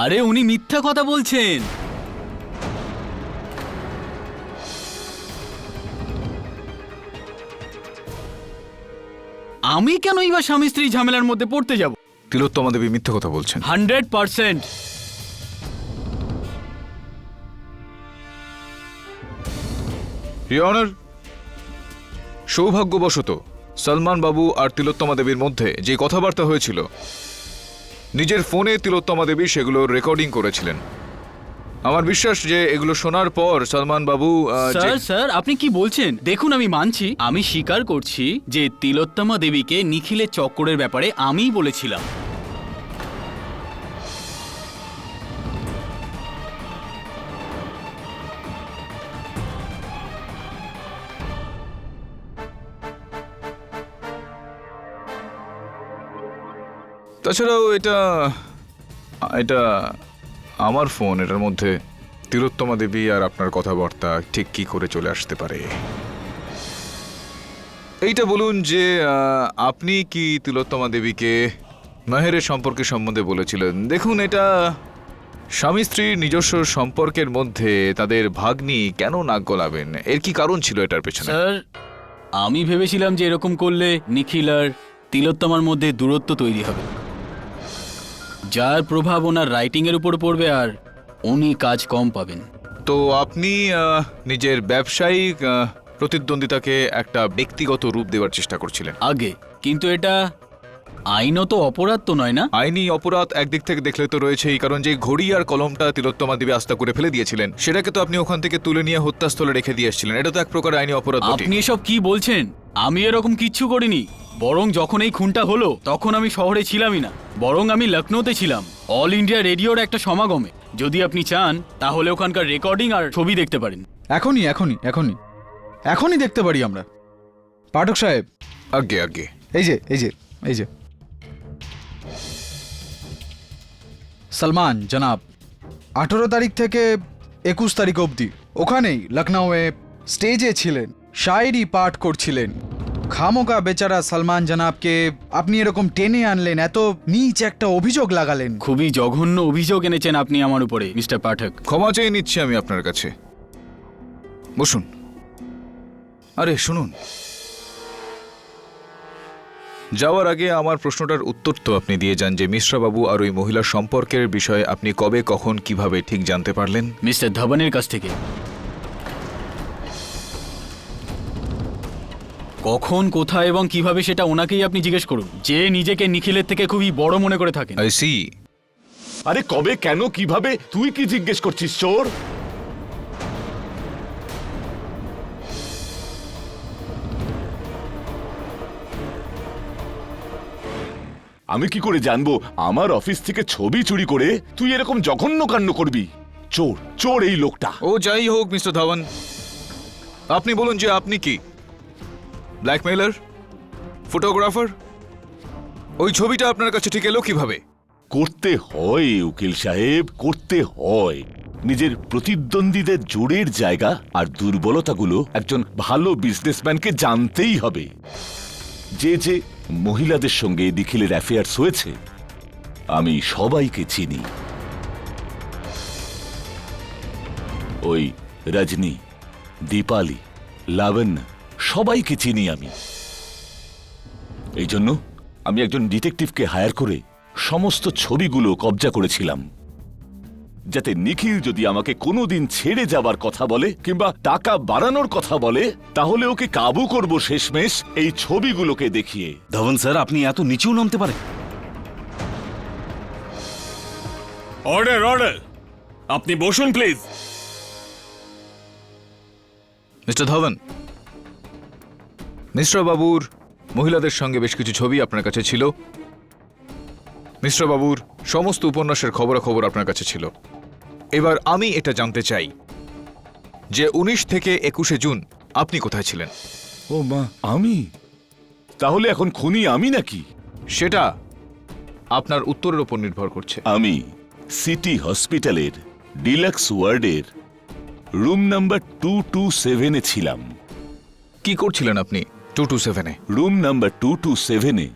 আরে উনি মিথ্যা কথা বলছেন। আমি কেনই বা স্বামী স্ত্রী ঝামেলার মধ্যে পড়তে যাব? তিলোত্তমা দেবী মিথ্যা কথা বলছেন। 100%। ইওর অনার, সৌভাগ্যবশত সলমান বাবু আর তিলোত্তমা দেবীর মধ্যে যে কথাবার্তা হয়েছিল, নিজের ফোনে তিলোত্তমা দেবী সেগুলো রেকর্ডিং করেছিলেন। আমার বিশ্বাস যে এগুলো শোনার পর সলমান বাবু স্যার আপনি কি বলছেন? দেখুন, আমি মানছি, আমি স্বীকার করছি যে তিলোত্তমা দেবীকে নিখিলের চক্করের ব্যাপারে আমিই বলেছিলাম। তাছাড়াও এটা এটা আমার ফোন, এটার মধ্যে তিলোত্তমা দেবী আর আপনার কথাবার্তা ঠিক কি করে চলে আসতে পারে? এইটা বলুন যে আপনি কি তিলোত্তমা দেবীকে মেহেরের সম্পর্কে সম্বন্ধে বলেছিলেন? দেখুন, এটা স্বামী স্ত্রীর নিজস্ব সম্পর্কের মধ্যে তাদের ভাগ্নি কেন নাক গলাবেন? এর কি কারণ ছিল এটার পেছনে? স্যার, আমি ভেবেছিলাম যে এরকম করলে নিখিল আর তিলোত্তমার মধ্যে দূরত্ব তৈরি হবে। যার প্রভাব ওনার রাইটিংয়ের উপর পড়বে আর উনি কাজ কম পাবেন। তো আপনি নিজের ব্যবসায়িক প্রতিদ্বন্দ্বিতাকে একটা ব্যক্তিগত রূপ দেওয়ার চেষ্টা করছিলেন। আগে কিন্তু এটা আইনত অপরাধ তো নয় না? আইনি অপরাধ একদিক থেকে দেখলে তো রয়েছেই, কারণ যে ঘড়ি আর কলমটা তিলোত্তমা দেবী আস্থা করে ফেলে দিয়েছিলেন সেটাকে তো আপনি ওখান থেকে তুলে নিয়ে হত্যাস্থলে রেখে দিয়ে এসেছিলেন। এটা তো এক প্রকার আইনি অপরাধ বটে। আপনি এসব কি বলছেন? আমি এরকম কিচ্ছু করিনি। বরং যখন এই খুনটা হলো তখন আমি শহরে ছিলামই না, বরং আমি লখনৌতে ছিলাম অল ইন্ডিয়া রেডিওর একটা সমাগমে। যদি আপনি চান তাহলে ওখানকার রেকর্ডিং আর ছবি দেখতে পারেন। এখনই এখনই এখনই এখনই দেখতে পারি আমরা। পাঠক সাহেব, আগে আগে এই যে এই যে এই যে সলমান জনাব 18 তারিখ থেকে 21 তারিখ অবধি ওখানেই লখনৌয়ে স্টেজে ছিলেন, শায়েরি পাঠ করছিলেন। খামোকা বেচারা সলমান জনাবকে আপনি এরকম টেনে আনলেন, এত নীচ একটা অভিযোগ লাগালেন। খুবই জঘন্য অভিযোগ এনেছেন আপনি আমার উপরে মিস্টার পাঠক। ক্ষমা চেয়ে নিচ্ছি আমি আপনার কাছে। বসুন। আরে শুনুন, যাওয়ার আগে আমার প্রশ্নটার উত্তর তো আপনি দিয়ে যান যে মিশ্রা বাবু আর ওই মহিলার সম্পর্কের বিষয়ে আপনি কবে কখন কিভাবে ঠিক জানতে পারলেন? মিস্টার ধবনের কাছ থেকে। কখন, কোথায় এবং কিভাবে সেটা ওনাকেই আপনি জিজ্ঞেস করুন, যে নিজেকে নিখিলের থেকে খুবই বড় মনে করে থাকেন। I see. আরে কবে, কেন, কিভাবে, তুই কি জিজ্ঞেস করছিস চোর? আমি কি করে জানবো আমার অফিস থেকে ছবি চুরি করে তুই এরকম জঘন্য কাণ্ড করবি? চোর, চোর এই লোকটা। ও যাই হোক মিস্টার ধবন, আপনি বলুন যে আপনি কি ব্ল্যাকমেইলার, ফটোগ্রাফার? ওই ছবিটা আপনার কাছে ঠিক এলো কিভাবে? করতে হয় উকিল সাহেব, করতে হয়। নিজের প্রতিদ্বন্দ্বীদের জোরের জায়গা আর দুর্বলতাগুলো একজন ভালো বিজনেসম্যানকে জানতেই হবে। যে যে মহিলাদের সঙ্গে নিখিলের অ্যাফেয়ার্স হয়েছে আমি সবাইকে চিনি। ওই রজনী, দীপালি, লাবণ্য সবাইকে চিনি আমি। এই জন্য আমি একজন ডিটেকটিভকে হায়ার করে সমস্ত ছবিগুলো কবজা করেছিলাম, যাতে নিখিল যদি আমাকে কোনোদিন ছেড়ে যাবার কথা বলে কিংবা টাকা বাড়ানোর কথা বলে তাহলে ওকে কাবু করব শেষমেশ এই ছবিগুলোকে দেখিয়ে। ধবন স্যার, আপনি এত নিচেও নামতে পারেন? অর্ডার অর্ডার, আপনি বসুন প্লিজ। মিস্টার ধবন, মিশ্রা বাবুর মহিলাদের সঙ্গে বেশ কিছু ছবি আপনার কাছে ছিল। মিশ্রা বাবুর সমস্ত উপন্যাসের খবরাখবর আপনার কাছে ছিল। এবার আমি এটা জানতে চাই যে 19 থেকে 21 জুন আপনি কোথায় ছিলেন? ও মা, আমি তাহলে এখন খুনি আমি নাকি? সেটা আপনার উত্তরের উপর নির্ভর করছে। আমি সিটি হসপিটালের ডিলাক্স ওয়ার্ডের রুম নাম্বার 227-এ ছিলাম। কি করছিলেন আপনি 227-এ? রুম নাম্বার 227-এ,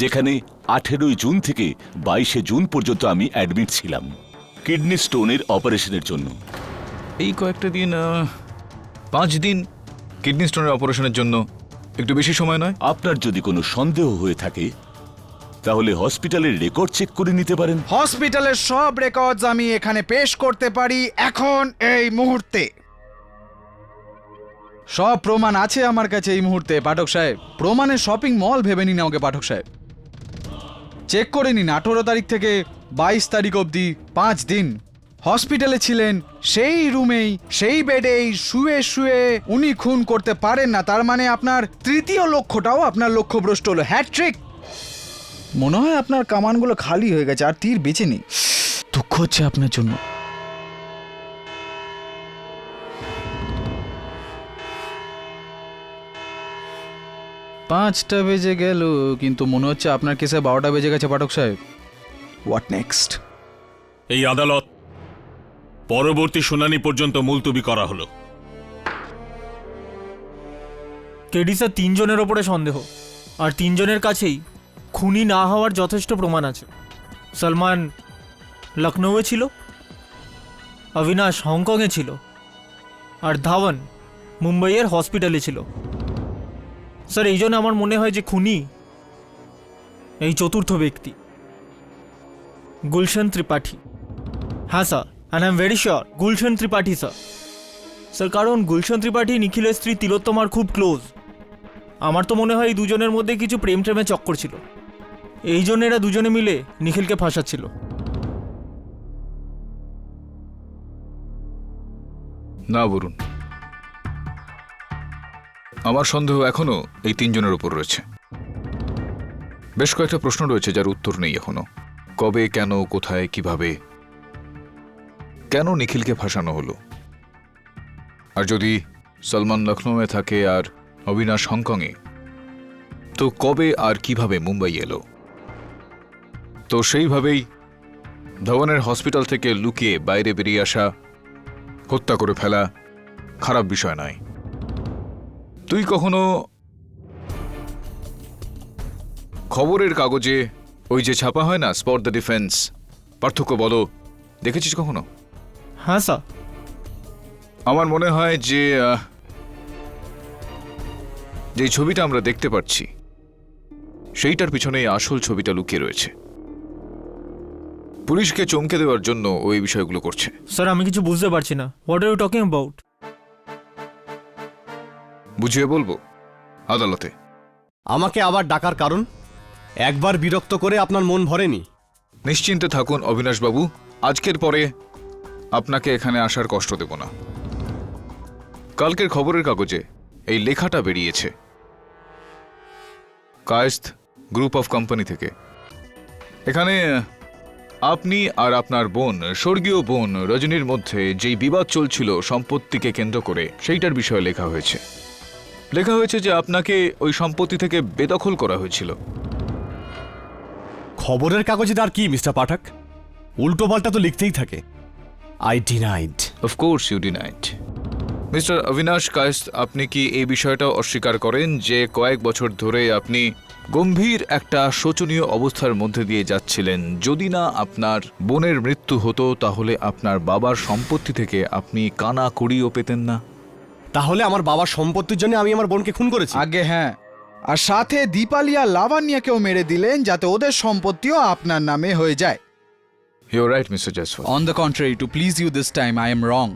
যেখানে 18 জুন থেকে 22 জুন পর্যন্ত আমি অ্যাডমিট ছিলাম কিডনি স্টোনের অপারেশনের জন্য। এই কয়েকটা দিন, 5 দিন কিডনি স্টোনের অপারেশনের জন্য একটু বেশি সময় নয়? আপনার যদি কোনো সন্দেহ হয়ে থাকে তাহলে হসপিটালের রেকর্ড চেক করে নিতে পারেন। হসপিটালের সব রেকর্ডস আমি এখানে পেশ করতে পারি এখন এই মুহূর্তে। সব প্রমাণ আছে আমার কাছে এই মুহূর্তে পাঠক সাহেব। প্রমাণের শপিং মল ভেবে নিন ওকে পাঠক সাহেব। চেক করে নিন 18 তারিখ থেকে 22 তারিখ অবধি 5 দিন হসপিটালে ছিলেন, সেই রুমেই সেই বেডেই শুয়ে শুয়ে উনি খুন করতে পারেন না। তার মানে আপনার তৃতীয় লক্ষ্যটাও আপনার লক্ষ্যভ্রষ্ট হলো। হ্যাটট্রিক। মনে হয় আপনার কামানগুলো খালি হয়ে গেছে, আর তীর বেঁচে নেই। দুঃখ হচ্ছে আপনার জন্য। পাঁচটা বেজে গেল, কিন্তু মনে হচ্ছে আপনার কেসে 12টা বেজে গেছে পাঠক সাহেব। What next? এই আদালত পরবর্তী শুনানি পর্যন্ত মুলতবি করা হলো। কেডি স্যার 3 জনের ওপরে সন্দেহ, আর 3 জনের কাছেই খুনি না হওয়ার যথেষ্ট প্রমাণ আছে। সলমান লখনৌয়ে ছিল, অবিনাশ হংকংয়ে ছিল, আর ধাওয়ান মুম্বাইয়ের হসপিটালে ছিল। স্যার, এই জন্য আমার মনে হয় যে খুনি এই চতুর্থ ব্যক্তি। গুলশন ত্রিপাঠী। হ্যাঁ sir, and I am very sure Gulshan Tripathi sir. Sir কারণ গুলশন ত্রিপাঠী নিখিলের স্ত্রী তিলোত্তমার খুব ক্লোজ। আমার তো মনে হয় এই দুজনের মধ্যে কিছু প্রেম ট্রেমের চক্কর ছিল, এই জন্য এরা দুজনে মিলে নিখিলকে ফাঁসাচ্ছিল। না বরুণ, আমার সন্দেহ এখনো এই তিনজনের উপর রয়েছে। বেশ কয়েকটা প্রশ্ন রয়েছে যার উত্তর নেই এখনো। কবে, কেন, কোথায়, কিভাবে, কেন নিখিলকে ফাঁসানো হলো? আর যদি সলমান লখনৌয়ে থাকে আর অবিনাশ হংকংয়ে, তো কবে আর কিভাবে মুম্বাই এলো? তো সেইভাবেই ধওয়ানের হসপিটাল থেকে লুকিয়ে বাইরে বেরিয়ে আসা, হত্যা করে ফেলা খারাপ বিষয় নয়। তুই কখনো খবরের কাগজে ওই যে ছাপা হয় না, স্পট দ্য ডিফেন্স, পার্থক্য বলো, দেখেছিস কখনো? হ্যাঁ স্যার। আমার মনে হয় যে যে ছবিটা আমরা দেখতে পাচ্ছি সেইটার পিছনে আসল ছবিটা লুকিয়ে রয়েছে। পুলিশকে চমকে দেওয়ার জন্য ওই বিষয়গুলো করছে। স্যার আমি কিছু বুঝতে পারছি না, what are you talking about? বুঝিয়ে বলবো আদালতে। আমাকে আবার ডাকার কারণ? একবার বিরক্ত করে আপনার মন ভরেনি? নিশ্চিন্তে থাকুন অবিনাশবাবু, আজকের পরে আপনাকে এখানে আসার কষ্ট দেব না। কালকের খবরের কাগজে এই লেখাটা বেরিয়েছে কায়েস্ত গ্রুপ অফ কোম্পানি থেকে। এখানে আপনি আর আপনার বোন, স্বর্গীয় বোন রজনীর মধ্যে যেই বিবাদ চলছিল সম্পত্তিকে কেন্দ্র করে, সেইটার বিষয়ে লেখা হয়েছে। লেখা হয়েছে যে আপনাকে ওই সম্পত্তি থেকে বেদখল করা হয়েছিল। খবরের কাগজে আর কি মিস্টার পাঠক, উল্টো পাল্টা তো লিখতেই থাকে। I denied. Of course you denied. Mister Abinash Kayasth, আপনি কি এই বিষয়টাও অস্বীকার করেন যে কয়েক বছর ধরে আপনি গম্ভীর একটা শোচনীয় অবস্থার মধ্যে দিয়ে যাচ্ছিলেন? যদি না আপনার বোনের মৃত্যু হতো তাহলে আপনার বাবার সম্পত্তি থেকে আপনি কানা কুড়িও পেতেন না। তাহলে আমার বাবার সম্পত্তির জন্য আমি আমার বোনকে খুন করেছি? আগে হ্যাঁ, আর সাথে দীপালি আর লাভান্যাকেও মেরে দিলেন যাতে ওদের সম্পত্তিও আপনার নামে হয়ে যায়। You right mister Jaiswal. On the contrary, to please you this time I am wrong.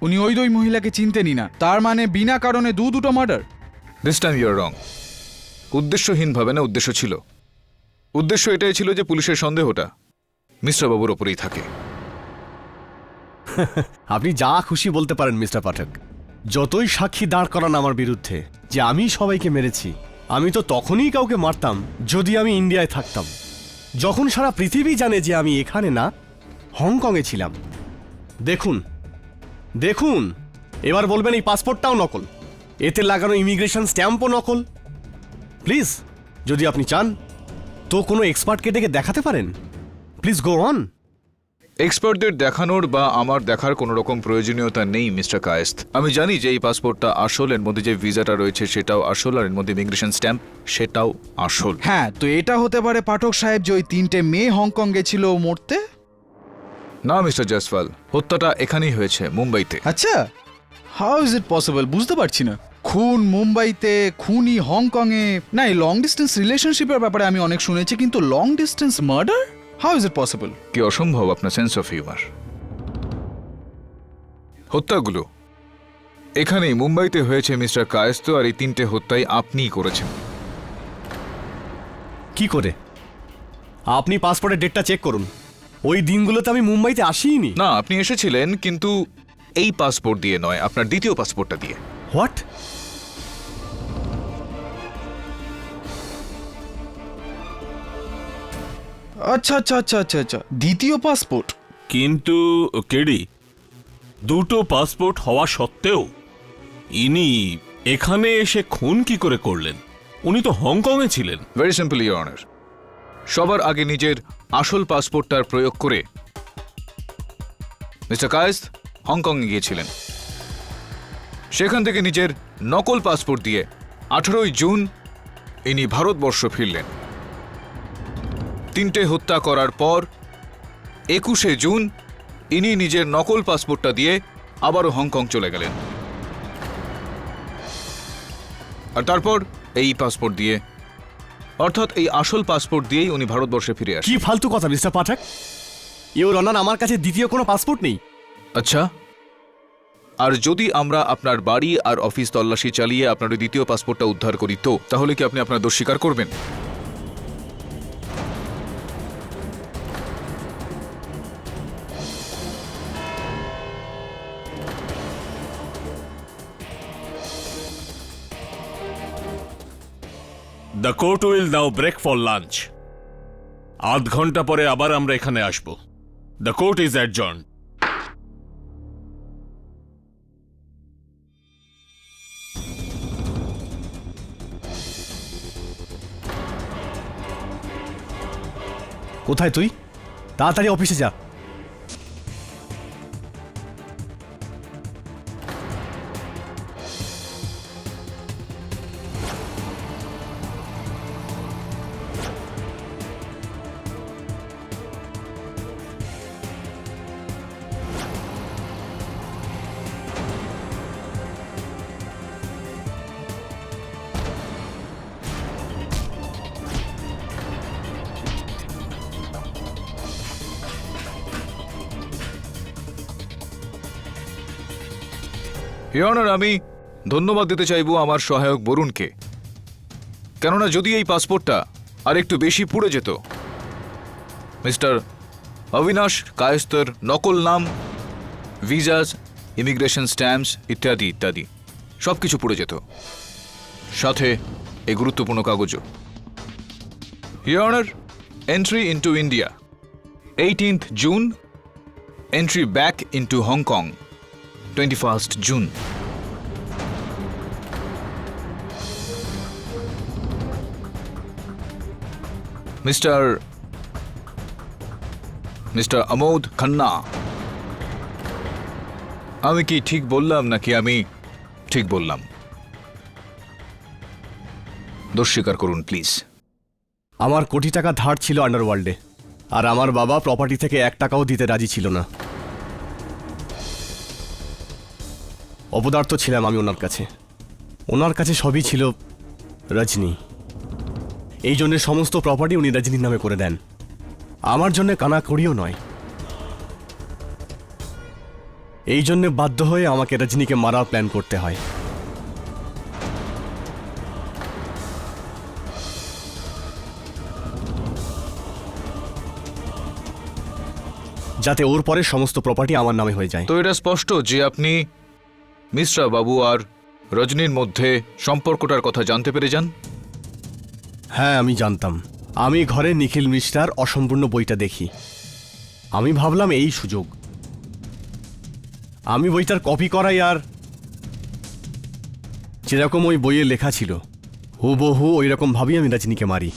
উনি ওই দুই মহিলাকে চিনতেনই না, তার মানে বিনা কারণে দুটো murder. This time you are wrong. উদ্দেশ্যহীনভাবে না, উদ্দেশ্য ছিল। উদ্দেশ্য এটাই ছিল যে পুলিশের সন্দেহটা মিস্টার বাবুর ওপরেই থাকে। আপনি যা খুশি বলতে পারেন মিস্টার পাঠক। যতই সাক্ষী দাঁড় করান আমার বিরুদ্ধে যে আমি সবাইকে মেরেছি, আমি তো তখনই কাউকে মারতাম যদি আমি ইন্ডিয়ায় থাকতাম, যখন সারা পৃথিবী জানে যে আমি এখানে না, হংকংয়ে ছিলাম। দেখুন দেখুন, এবার বলবেন এই পাসপোর্টটাও নকল, এতে লাগানো ইমিগ্রেশন স্ট্যাম্পও নকল। প্লিজ, যদি আপনি চান তো কোনো এক্সপার্টকে ডেকে দেখাতে পারেন। Please go on. এক্সপার্টদের দেখানোর বা আমার দেখার কোনো রকম প্রয়োজনীয়তা নেই মিস্টার কায়েস্ত। আমি জানি যে এই পাসপোর্টটা আসল, এর মধ্যে যে ভিসাটা রয়েছে সেটাও আসল, আর এর মধ্যে ইমিগ্রেশন স্ট্যাম্প সেটাও আসল। হ্যাঁ, তো এটা হতে পারে পাঠক সাহেব যে ওই 3টে মেয়ে হংকং গেছিল মরতে। না মিস্টার জয়সওয়াল, হত্যাটা এখানেই হয়েছে, মুম্বাইতে। আচ্ছা, হাউ ইজ ইট পসিবল? বুঝতে পারছি না। খুন মুম্বাইতে, খুনি হংকংয়ে। না, এই লং ডিস্টেন্স রিলেশনশিপের ব্যাপারে আমি অনেক শুনেছি, কিন্তু long distance murder, how is it possible? কি অসম্ভব আপনার সেন্স অফ হিউমার। হত্যাগুলো এখানেই মুম্বাইতে হয়েছে মিস্টার কায়েস্ত, আর এই 3টে হত্যাই আপনিই করেছেন। কি করে? আপনি পাসপোর্টের ডেটটা চেক করুন, ওই দিনগুলোতে আমি মুম্বাইতে আসিনি। না, আপনি এসেছিলেন, কিন্তু এই পাসপোর্ট দিয়ে নয়, আপনার দ্বিতীয় পাসপোর্টটা দিয়ে। হোয়াট? আচ্ছা আচ্ছা আচ্ছা আচ্ছা আচ্ছা, দ্বিতীয় পাসপোর্ট। কিন্তু কেডি, দুটো পাসপোর্ট হওয়া সত্ত্বেও ইনি এখানে এসে খুন কি করে করলেন? উনি তো হংকংয়ে ছিলেন। ভেরি সিম্পল ইওর অনার, সবার আগে নিজের আসল পাসপোর্টটার প্রয়োগ করে মিস্টার কায়েস্ত হংকংয়ে গিয়েছিলেন। সেখান থেকে নিজের নকল পাসপোর্ট দিয়ে 18ই জুন ইনি ভারতবর্ষ ফিরলেন। 3টে হত্যা করার পর 21শে জুন ইনি নিজের নকল পাসপোর্টটা দিয়ে আবারও হংকং চলে গেলেন, আর তারপর এই পাসপোর্ট দিয়ে অর্থাৎ এই আসল পাসপোর্ট দিয়েই উনি ভারতবর্ষে ফিরে আসেন। কি ফালতু কথা মিস্টার পাঠক, ইওর অনার আমার কাছে দ্বিতীয় কোনো পাসপোর্ট নেই। আচ্ছা, আর যদি আমরা আপনার বাড়ি আর অফিস তল্লাশি চালিয়ে আপনার ওই দ্বিতীয় পাসপোর্টটা উদ্ধার করি তো তাহলে কি আপনি আপনার দোষ স্বীকার করবেন? The court will now break for lunch. আধ ঘন্টা পরে আবার আমরা এখানে আসব। The court is adjourn. কোথায় তুই? তাড়াতাড়ি অফিসে যা। ইওর অনার, আমি ধন্যবাদ দিতে চাইবো আমার সহায়ক বরুণকে, কেননা যদি এই পাসপোর্টটা আর একটু বেশি পুড়ে যেত, মিস্টার অবিনাশ কায়েস্তর নকল নাম, ভিসাস, ইমিগ্রেশন স্ট্যাম্পস ইত্যাদি ইত্যাদি সব কিছু পুড়ে যেত, সাথে এই গুরুত্বপূর্ণ কাগজও। Your honour, entry into India 18th June, entry back into Hong Kong 21st June. Mister Amod Khanna, আমি কি ঠিক বললাম নাকি আমি ঠিক বললাম? দোষ স্বীকার করুন প্লিজ। আমার কোটি টাকা ধার ছিল আন্ডারওয়ার্ল্ডে, আর আমার বাবা প্রপার্টি থেকে 1 টাকাও দিতে রাজি ছিল না। অপদার্থ ছিলাম আমি ওনার কাছে। ওনার কাছে সবই ছিল রজনী। এই জন্য সমস্ত প্রপার্টি উনি রজনীর নামে করে দেন। আমার জন্য কানাকড়িও নয়। এই জন্য বাধ্য হয়ে আমাকে রজনীকে মারার প্ল্যান করতে হয়। যাতে ওর পরে সমস্ত প্রপার্টি আমার নামে হয়ে যায়। তো এটা স্পষ্ট যে আপনি মিশ্রা বাবু আর রজনীর মধ্যে সম্পর্কটার কথা জানতে পেরে যান। হ্যাঁ, আমি জানতাম। আমি ঘরে নিখিল মিশ্রার অসম্পূর্ণ বইটা দেখি। আমি ভাবলাম এই সুযোগ, আমি বইটার কপি করাই, আর যেরকম ওই বইয়ে লেখা ছিল হুবহু ওই রকম ভাবেই আমি রজনীকে মারি।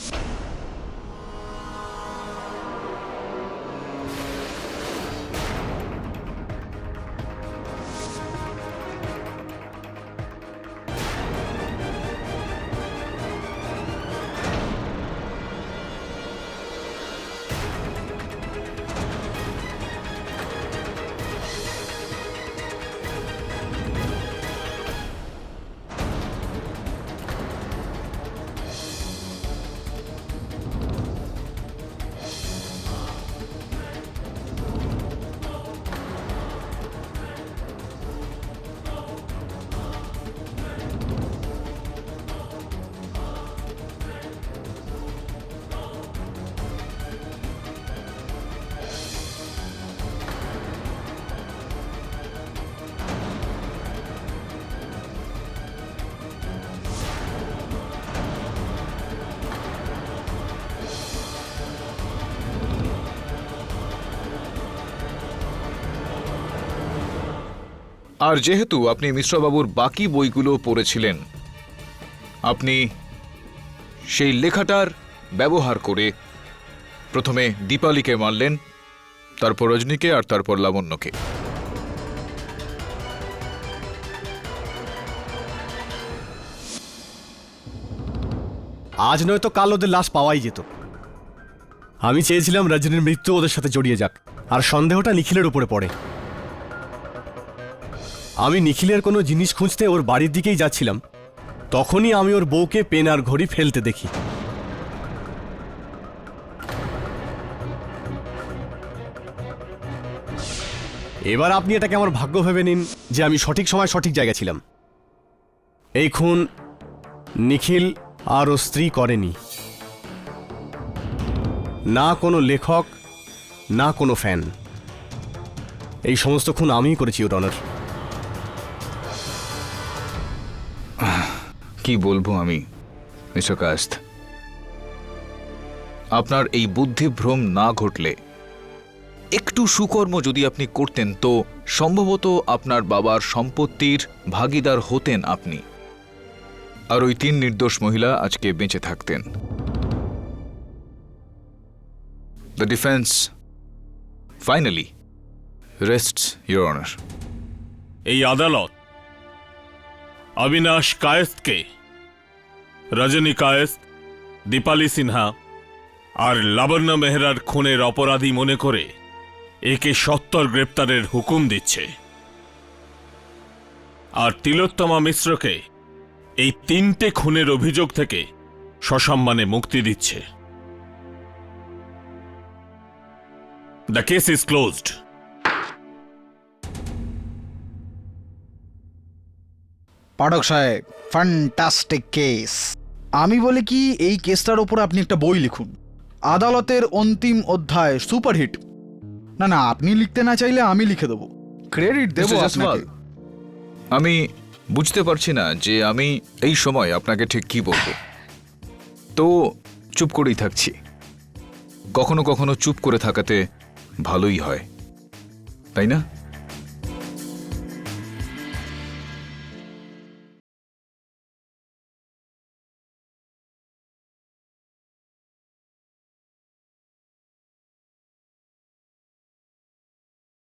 আর যেহেতু আপনি মিশ্রবাবুর বাকি বইগুলো পড়েছিলেন, আপনি সেই লেখাটার ব্যবহার করে প্রথমে দীপালিকে মারলেন, তারপর রজনীকে, আর তারপর লাবণ্যকে। আজ নয়তো কাল ওদের লাশ পাওয়াই যেত। আমি চেয়েছিলাম রজনীর মৃত্যু ওদের সাথে জড়িয়ে যাক, আর সন্দেহটা নিখিলের উপরে পড়ে। আমি নিখিলের কোনো জিনিস খুঁজতে ওর বাড়ির দিকেই যাচ্ছিলাম, তখনই আমি ওর বউকে পেন আর ঘড়ি ফেলতে দেখি। এবার আপনি এটাকে আমার ভাগ্য ভেবে নিন যে আমি সঠিক সময় সঠিক জায়গায় ছিলাম। এই খুন নিখিল আর ও স্ত্রী করেনি, না কোনো লেখক না কোনো ফ্যান। এই সমস্ত খুন আমিই করেছি, ইওর অনার। কি বলবো আমি মিস্টার কায়েস্ত, আপনার এই বুদ্ধিভ্রম না ঘটলে, একটু সুকর্ম যদি আপনি করতেন, তো সম্ভবত আপনার বাবার সম্পত্তির ভাগীদার হতেন আপনি, আর ওই 3 নির্দোষ মহিলা আজকে বেঁচে থাকতেন। The defence finally রেস্টস your honour. এই আদালত অবিনাশ কায়েস্তকে রজনী কায়েস্ত, দীপালি সিনহা আর লাবণ্য মেহরার খুনের অপরাধী মনে করে একে সত্বর গ্রেপ্তারের হুকুম দিচ্ছে, আর তিলোত্তমা মিশ্রকে এই 3টে খুনের অভিযোগ থেকে সসম্মানে মুক্তি দিচ্ছে। The case is closed. Pathak সাহেব, ফ্যান্টাস্টিক কেস। আমি বলি কি, এই কেসটার ওপর আপনি একটা বই লিখুন, আদালতের অন্তিম অধ্যায় সুপারহিট। না না, আপনি লিখতে না চাইলে আমি লিখে দেবো, ক্রেডিট দেবো মিস্টার আপনাকে। জয়সওয়াল, আমি বুঝতে পারছি না যে আমি এই সময় আপনাকে ঠিক কি বলবো, তো চুপ করেই থাকছি। কখনো কখনো চুপ করে থাকাতে ভালোই হয়, তাই না?